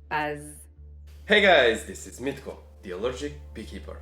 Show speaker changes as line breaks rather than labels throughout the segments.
Buzz.
Hey guys, this is Mitko, the allergic beekeeper.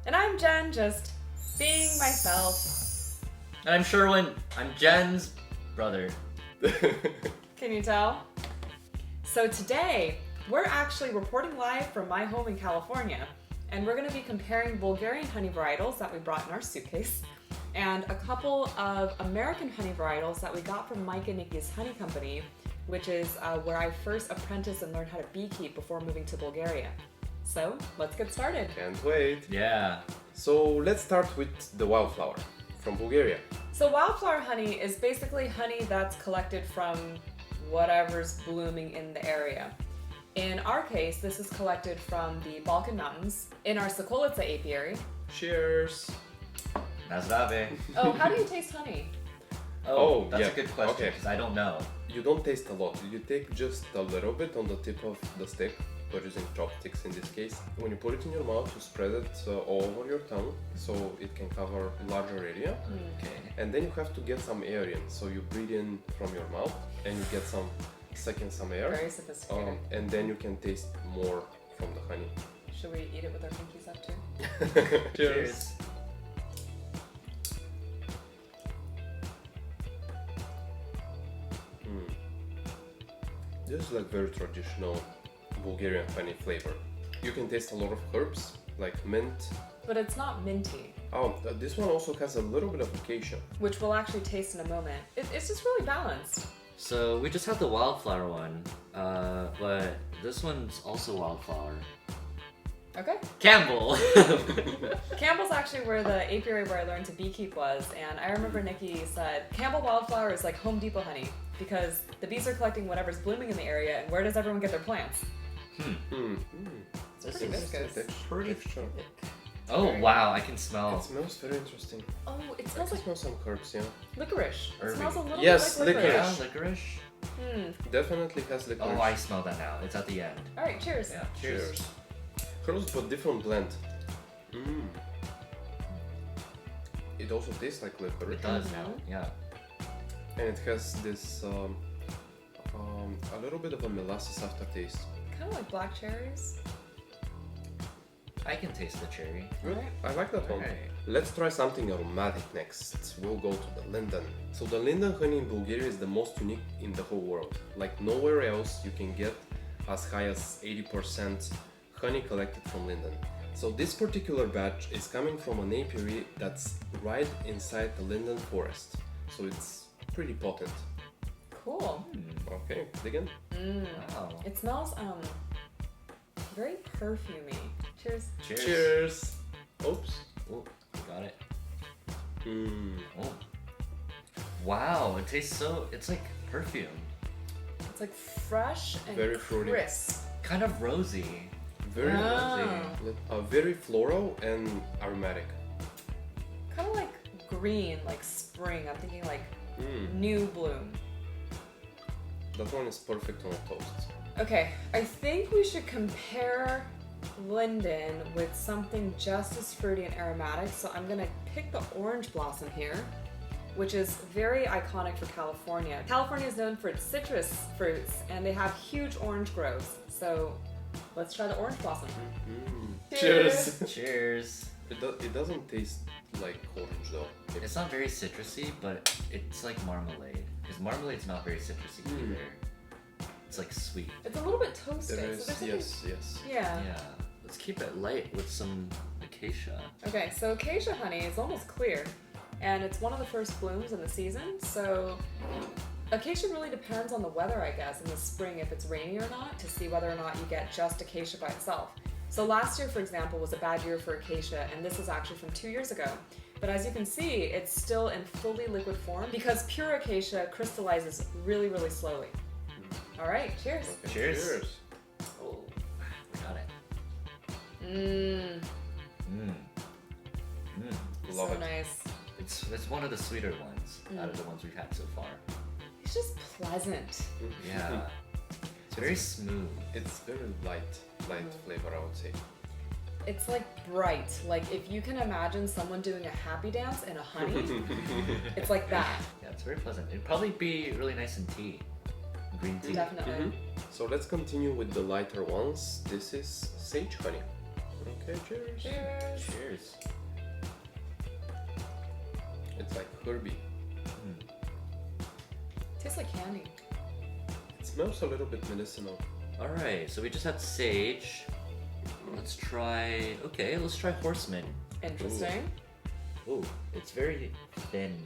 And I'm Jen, just being myself.
And I'm Sherwin. I'm Jen's brother.
Can you tell? So today, we're actually reporting live from my home in California, and we're going to be comparing Bulgarian honey varietals that we brought in our suitcase and a couple of American honey varietals that we got from Mike and Nikki's honey company, which is where I first apprenticed and learned how to beekeep before moving to Bulgaria. So, let's get started.
Can't wait.
Yeah.
So let's start with the wildflower from Bulgaria.
So wildflower honey is basically honey that's collected from whatever's blooming in the area. In our case, this is collected from the Balkan Mountains in our Sokolica apiary.
Cheers.
Nazrave.
Oh, how do you taste honey?
Oh, that's
yeah.
a good question
Okay.
because I don't know.
You don't taste a lot. You take just a little bit on the tip of the stick. We're using chopsticks in this case. When you put it in your mouth, you spread it all over your tongue so it can cover a larger area.
Okay.
And then you have to get some air in. So you breathe in from your mouth and you get some air.
Very sophisticated.
And then you can taste more from the honey.
Should we eat it with our pinkies up too?
Cheers.
This is like very traditional Bulgarian honey flavor. You can taste a lot of herbs like mint.
But it's not minty,
Oh, this one also has a little bit of acacia.
which we'll actually taste in a moment. It's just really balanced.
So we just have the wildflower one, but this one's also wildflower.
Okay.
Campbell.
Campbell's actually where the apiary where I learned to beekeep was, and I remember Nikki said Campbell wildflower is like Home Depot honey because the bees are collecting whatever's blooming in the area, and where does everyone get their plants?
This
pretty
is
viscous.
pretty.
Texture.
Oh wow, I can
It
smell.
smells very interesting.
Oh, it
I
smells
can
like
smell some herbs, yeah.
licorice. It
Herby.
smells a little
Yes,
bit like licorice.
Yeah, licorice.
Definitely has licorice.
Oh, I smell that now. It's at the end.
All right, cheers.
Yeah. Cheers.
Herbs, but different blend. It also tastes like licorice.
It does now. Yeah.
And it has this a little bit of a molasses aftertaste.
Kind of like black cherries.
I can taste the cherry.
Good.
Alright.
I like that one.
Alright.
Let's try something aromatic next. We'll go to the linden. So the linden honey in Bulgaria is the most unique in the whole world. Like nowhere else you can get as high as 80% honey collected from linden. So this particular batch is coming from an apiary that's right inside the linden forest. So it's pretty potent.
Cool.
Okay, dig in.
Wow.
It smells very perfumey. Cheers.
Cheers.
Cheers. Oops.
Oh, got it.
Mm.
Oh. Wow, it tastes so. It's like perfume.
It's like fresh and
Very fruity.
crisp.
Kind of rosy.
Very
Ah.
very floral and aromatic.
Kind of like green, like spring. I'm thinking like
Mm.
new bloom.
That one is perfect on a toast.
Okay, I think we should compare linden with something just as fruity and aromatic. So I'm gonna pick the orange blossom here, which is very iconic for California. California is known for its citrus fruits, and they have huge orange groves. So let's try the orange blossom. Cheers.
Cheers.
It doesn't taste like orange though.
It's not very citrusy, but it's like marmalade. Because marmalade's not very citrusy either. It's like sweet.
It's a little bit toasted.
There
so
is,
there's something-
yes.
Yeah.
Yeah. Let's keep it light with some acacia.
Okay, so acacia honey is almost clear, and it's one of the first blooms in the season. So acacia really depends on the weather, I guess, in the spring, if it's rainy or not, to see whether or not you get just acacia by itself. So last year, for example, was a bad year for acacia, and this is actually from 2 years ago. But as you can see, it's still in fully liquid form because pure acacia crystallizes really, really slowly. All right, cheers.
Okay,
Cheers. Oh, we got it.
Mmm,
Mmm. Mmm.
Love
so
it.
nice.
It's one of the sweeter ones out of the ones we've had so far.
It's just pleasant.
Yeah. It's very smooth.
It's very light flavor, I would say.
It's like bright. Like if you can imagine someone doing a happy dance in a honey, it's like that.
Yeah, it's very pleasant. It'd probably be really nice in tea. green tea.
Definitely.
Mhm. So let's continue with the lighter ones. This is sage honey. Okay, cheers.
Cheers.
Cheers.
It's like herby.
Tastes like candy.
It smells a little bit medicinal.
Alright, so we just had sage. Let's try horseman.
Interesting.
Ooh, it's very thin.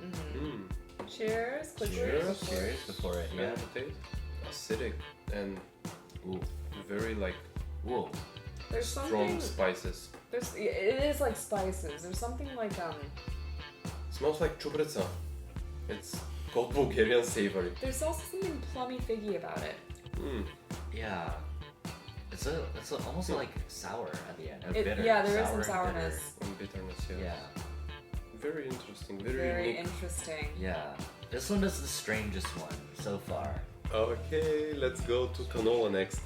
Mm.
Cheers. Quick
Cheers. Cheers before it,
Yeah.
yeah.
The taste? Acidic and
Ooh.
very like
Whoa.
There's
strong
something.
spices.
It is like spices. There's something like
Smells like chubreca. It's called Bulgarian savory.
There's also something plummy figgy about it.
Mm.
Yeah. It's almost like sour at the end. Or bitter.
Yeah, there is
Sour
some
and bitter.
sourness.
And bitterness, yes.
Yeah.
Very interesting. Very,
Very
unique.
interesting.
Yeah. This one is the strangest one so far.
Okay, let's go to canola next.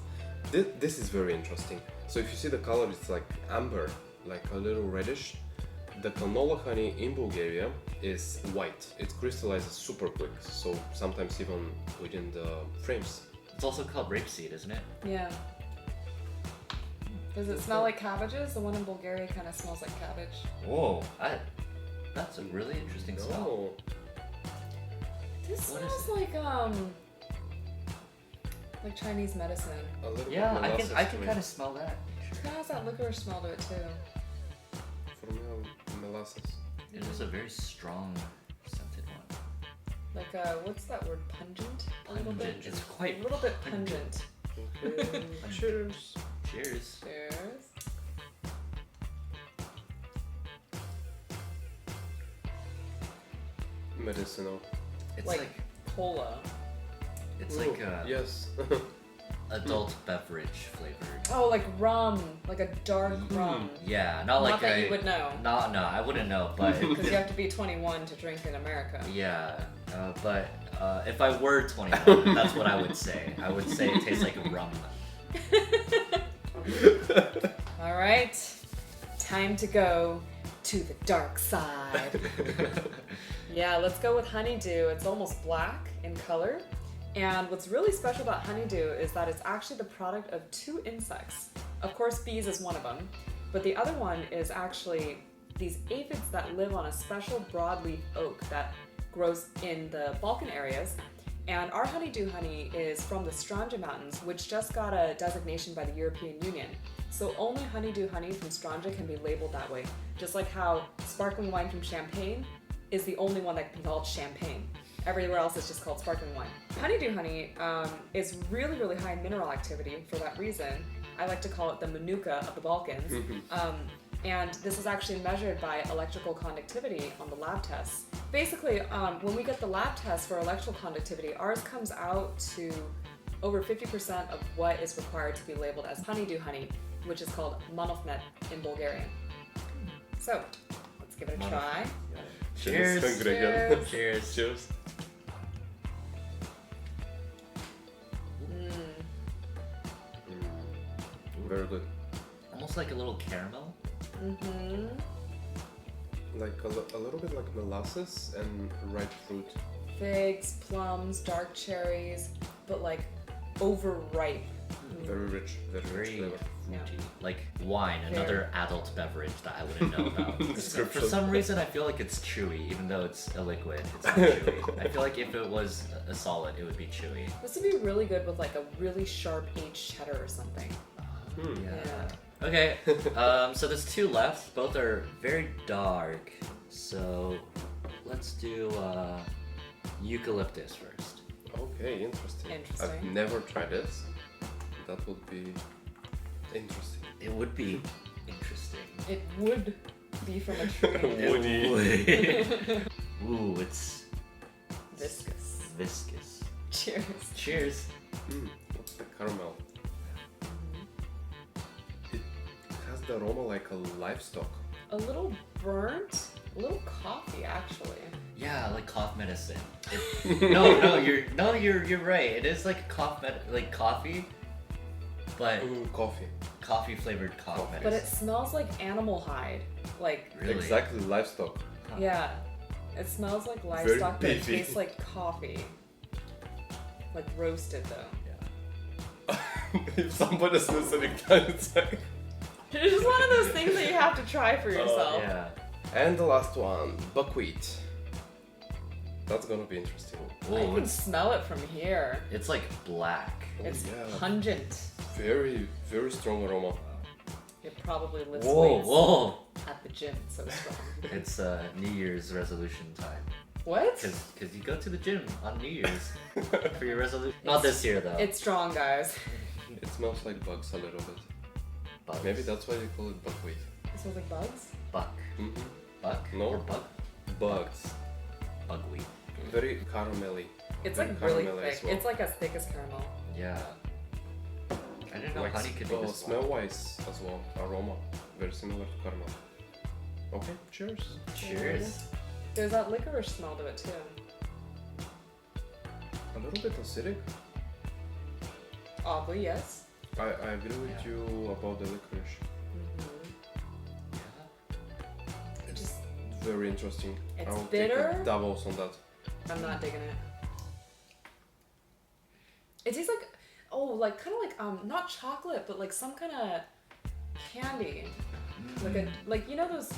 This is very interesting. So if you see the color, it's like amber, like a little reddish. The canola honey in Bulgaria is white. It crystallizes super quick, so sometimes even within the frames.
It's also called rapeseed, isn't it?
Yeah. Does it smell like cabbages? The one in Bulgaria kind of smells like cabbage.
Whoa. That's a really interesting smell.
No,
This
What is
smells like Chinese medicine.
a little
Yeah,
bit
I
molasses
can
to me.
kind of smell that.
It kind of has that licorice smell to it too.
For me, molasses.
It is a very strong scented one.
Like what's that word? Pungent? A little bit.
Pungent. It's quite
A little bit pungent.
Okay, cheers.
Cheers.
Cheers.
Medicinal.
It's
Like-
like
Cola.
it's
Ooh,
like a
yes.
adult beverage flavored.
Oh, like rum, like a dark rum.
Yeah, not like
Not that
a
you would know,
No, I wouldn't know, but
because you have to be 21 to drink in America.
yeah, but if I were 21, that's what I would say. I would say it tastes like rum.
All right, time to go to the dark side. Yeah, let's go with honeydew. It's almost black in color. And what's really special about honeydew is that it's actually the product of two insects. Of course, bees is one of them, but the other one is actually these aphids that live on a special broadleaf oak that grows in the Balkan areas. And our honeydew honey is from the Stranja Mountains, which just got a designation by the European Union. So only honeydew honey from Stranja can be labeled that way, just like how sparkling wine from Champagne is the only one that can be called champagne. Everywhere else is just called sparkling wine. Honeydew honey is really, really high in mineral activity for that reason. I like to call it the manuka of the Balkans. And this is actually measured by electrical conductivity on the lab tests. Basically, when we get the lab test for electrical conductivity, ours comes out to over 50% of what is required to be labeled as honeydew honey, which is called monofmet in Bulgarian. So, let's give it a try.
Cheers.
Cheers.
Cheers.
Cheers. Very good.
Almost like a little caramel.
Mm-hmm.
Like a little bit like molasses and ripe fruit.
Figs, plums, dark cherries, but like overripe.
Very rich, very rich
Very
flavor.
fruity. Like wine, another adult beverage that I wouldn't know about. For
Description.
some reason, I feel like it's chewy, even though it's a liquid. It's not chewy. I feel like if it was a solid, it would be chewy.
This would be really good with like a really sharp aged cheddar or something.
Yeah. Okay, so there's two left. Both are very dark. So let's do eucalyptus first.
Okay, interesting.
Interesting.
I've never tried this. That would be interesting.
It would be interesting.
It would be from a tree.
Woody.
Ooh, it's
Viscous.
viscous.
Cheers.
Cheers.
What's the caramel? It has the aroma like a livestock.
A little burnt, a little coffee actually.
Yeah, like cough medicine. You're right. It is like like coffee, but
Ooh, coffee.
coffee flavored cough
Coffee.
medicine.
But it smells like animal hide. Like,
Really?
Exactly, livestock.
yeah. It smells like livestock, but it
beefy.
tastes like coffee. Like roasted though.
Yeah.
If somebody's listening, it's like...
It's just one of those things that you have to try for yourself.
Yeah.
And the last one, buckwheat. That's gonna be interesting.
I
Whoa,
can
it's
smell it from here.
like black.
It's
yeah.
pungent.
Very, very strong aroma.
It probably lifts
Whoa,
weights
whoa!
at the gym. It's so strong.
It's New Year's resolution time.
What?
Cause you go to the gym on New Year's for your resolution. Not this year though.
It's strong, guys.
It smells like bugs a little bit.
Bugs.
Maybe that's why they call it buckwheat.
It smells like bugs.
buck.
Mm-hmm.
Buck?
No.
Or bug?
Bugs.
Bugweed.
Very caramelly.
It's
Very
like really
caramelly
thick.
as well.
It's like as thick as caramel.
Yeah. I didn't know
Like,
honey could be this
smell wise as well. Aroma. Very similar to caramel. Okay, cheers.
Cheers.
There's that licorice smell to it too.
A little bit acidic.
Oddly, yes.
I agree with
Yeah.
you about the licorice.
Yeah.
It just,
Very interesting.
It's
I'll
bitter.
take a doubles on that.
I'm not digging it. It tastes like, like kind of like not chocolate, but like some kind of candy. Like you know those.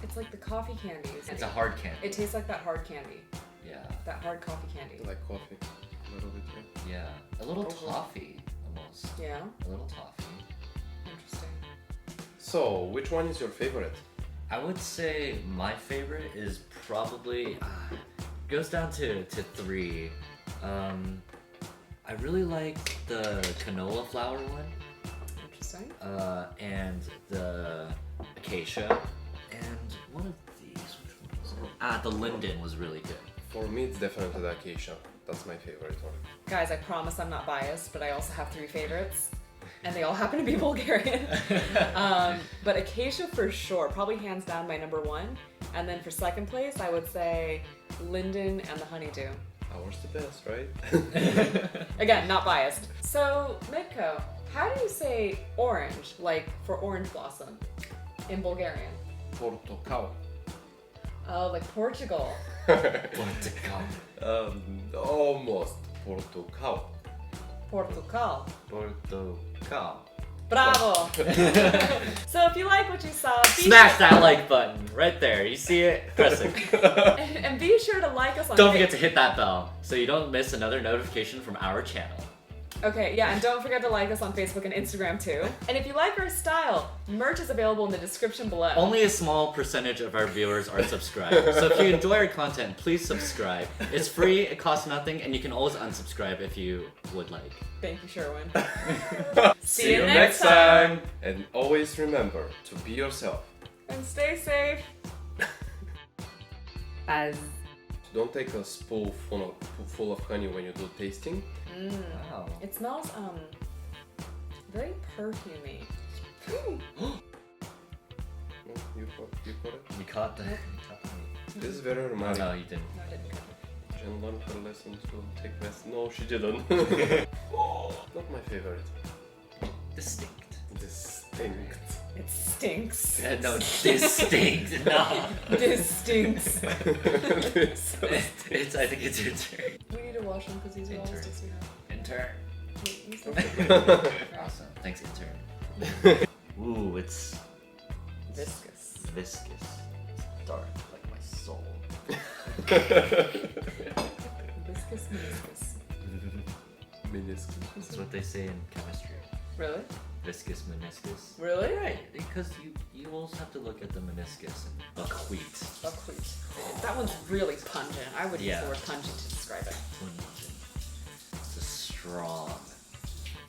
It's like the coffee candies.
It's a hard candy.
It tastes like that hard candy.
Yeah.
That hard coffee candy.
Like coffee. A little bit, yeah.
Yeah. A little
Over.
toffee, almost.
Yeah.
A little toffee.
Interesting.
So, which one is your favorite?
I would say my favorite is probably goes down to three. I really like the canola flour one,
Interesting.
and the acacia, and one of these. Which one was it? The linden was really good.
For me, it's definitely the acacia. That's my favorite one.
Guys, I promise I'm not biased, but I also have 3 favorites. And they all happen to be Bulgarian. But acacia for sure, probably hands down my number 1. And then for second place, I would say linden and the honeydew.
Ours the best, right?
Again, not biased. So, Mitko, how do you say orange, like for orange blossom, in Bulgarian?
Portokal.
Oh, like Portugal.
Portugal.
Almost. Portokal.
Portugal.
Portugal.
Bravo! So if you like what you saw, be
Smash that like button right there. You see it? Press it.
and be sure to like us on
Don't forget to hit that bell so you don't miss another notification from our channel.
Okay, yeah, and don't forget to like us on Facebook and Instagram too. And if you like our style, merch is available in the description below.
Only a small percentage of our viewers are subscribed. So if you enjoy our content, please subscribe. It's free, it costs nothing, and you can always unsubscribe if you would like.
Thank you, Sherwin.
See you next time! And always remember to be yourself.
And stay safe. As
Don't take a spoon full of honey when you do tasting.
Wow.
it smells very perfumey.
Oh, you got it?
You caught the.
This is very
Oh,
romantic.
no, you didn't.
No, I didn't.
Jen learned her lesson to take rest. No, she didn't. Not my favorite.
Distinct.
Distinct.
It stinks.
No, distinct. No.
This stinks.
It's. I think it's your turn.
We need to wash them because these are all
Intern.
sticks we have.
Intern.
Wait, you said-
Awesome. Thanks, intern. Ooh, it's
Viscous.
viscous. It's dark, like my soul.
Viscous meniscus.
Meniscus.
That's what they say in chemistry.
Really?
Viscous meniscus.
Really?
Right, because you also have to look at the meniscus and buckwheat.
Buckwheat. That one's really pungent. I would use
Yeah.
the word pungent to describe it.
It's a strong,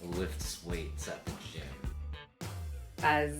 lifts weights at the gym.
As